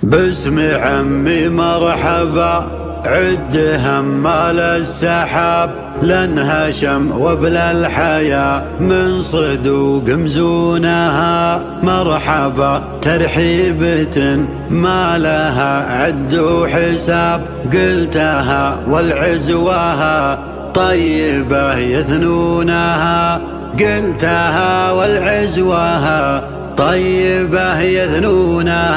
باسم عمي مرحبا عد همال السحاب لن هشم وبلا الحياة من صدوق مزونها. مرحبا ترحيبة ما لها عد وحساب قلتها والعزوها طيبة يثنونها. قلتها والعزوها طيبة يثنونها.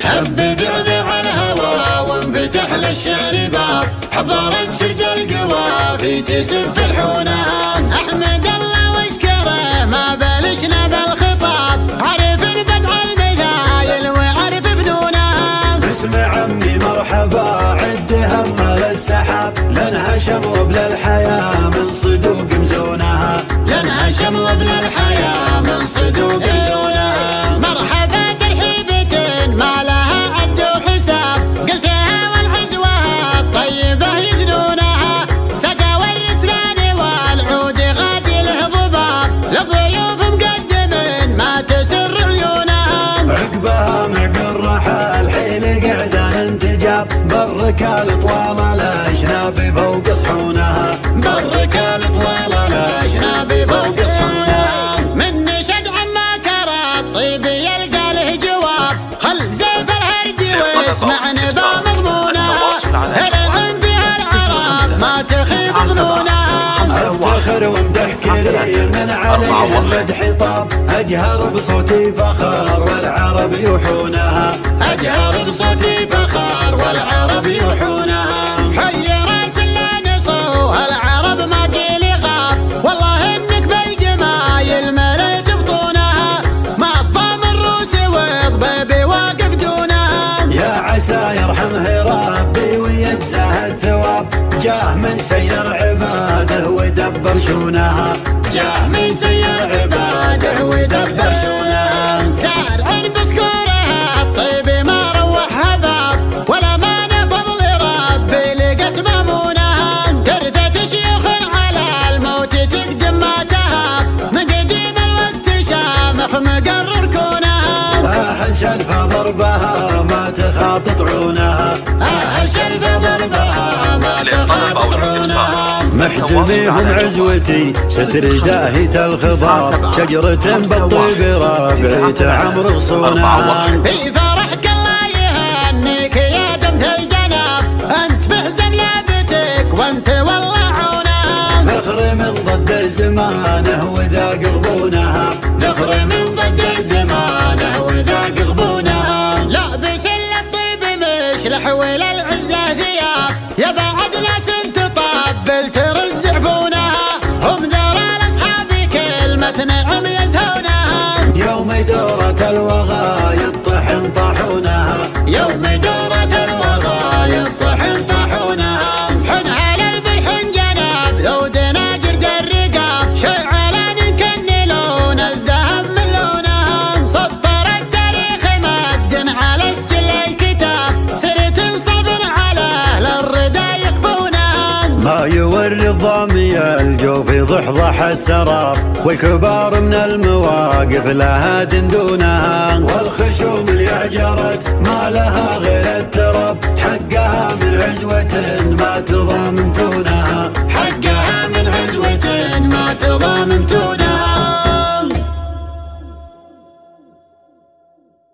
هبد عذع الهوى وانفتح للشعر باب حضرت شرد القوافي تسف الحونها. احمد الله واشكره ما بلشنا بالخطاب عرف البدع المثايل وعرف فنونها. باسم عمي مرحبا عد همال السحاب لن هشم وبلا الحياة من صدوق مزونها. لن هشم وبلا الحياة من صدوق مزونها. مرحبا ترحيبة ما لها عد وحساب قلتها والعزوها طيبة يجنونها. سقى والرسلان والعود غادي له ضباب للضيوف مقدم ما تسر عيونها. عقبها معقل رحال حين قعدان انتجاب بالركال طوال الاشناب فوق صحونها. بالركال طوال الاشناب فوق صحونها. من نشد عما كرى الطيب يلقى له جواب خل زيف الهرج واسمع نظام مضمونها. العين فيها العرب ما تخيب ظنونها. افتخر وامدح كريم من علي المدح طاب اجهر بصوتي فخر والعرب يوحونها. اجهر بصوتي فخر والعرب يوحونها. حي راس اللي نصوها العرب ما قيل غاب والله انك بالجمايل مليت بطونها. ما الضام الروسي وضبيبي واقف دونها. يا عسى يرحمه ربي ويجزاه الثواب جاه من سير عباده ودبر شونها. جاه من سير عباده ودبر شونها. زارع بسكورها الطيب ما روح هباب ولا ما نفض لربي لقت مامونها. ترثة شيوخ على الموت تقدم ما تهاب من قديم الوقت شامخ مقرر كونها. اهل شلفه ضربها ما تخاطط عونها. اهل شلفه ضربها ما تخاطط عونها. محزبيهم عزوتي ستر زاهية الخضار شجرة بالطيب رابعة عمر غصونها. في فرحك الله يهنيك يا دمث الجناب انت بحزم لابتك وانت والله عونها. ذخر من ضد زمانه وذاق غبونها. ذخر من ضد زمانه وذاق غبونها. لابس الطيب مشلح ولا العزة ثياب يا بعد ناس انت طبل ترز عفونها. هم ذرى الاصحاب كلمة نعم يزهونها. يوم دورة الوغى يطحن طاحونها. يوم دورة الوغى يطحن طاحونها. حنها للبحن جناب ذودنا جرد الرقاب شعلان كنلون الذهب من لونها. سطر التاريخ مجد على سجل الكتاب سرة صبر على اهل الردى يخفونها. ما يوري الضامي الجوف ضحضح السراب والكبار من المواقف لها دندونها. والخشوم اللي اعجرت ما لها غير التراب حقها من عزوة ما تضامنتونها. حقها من عزوة ما تضامنتونها.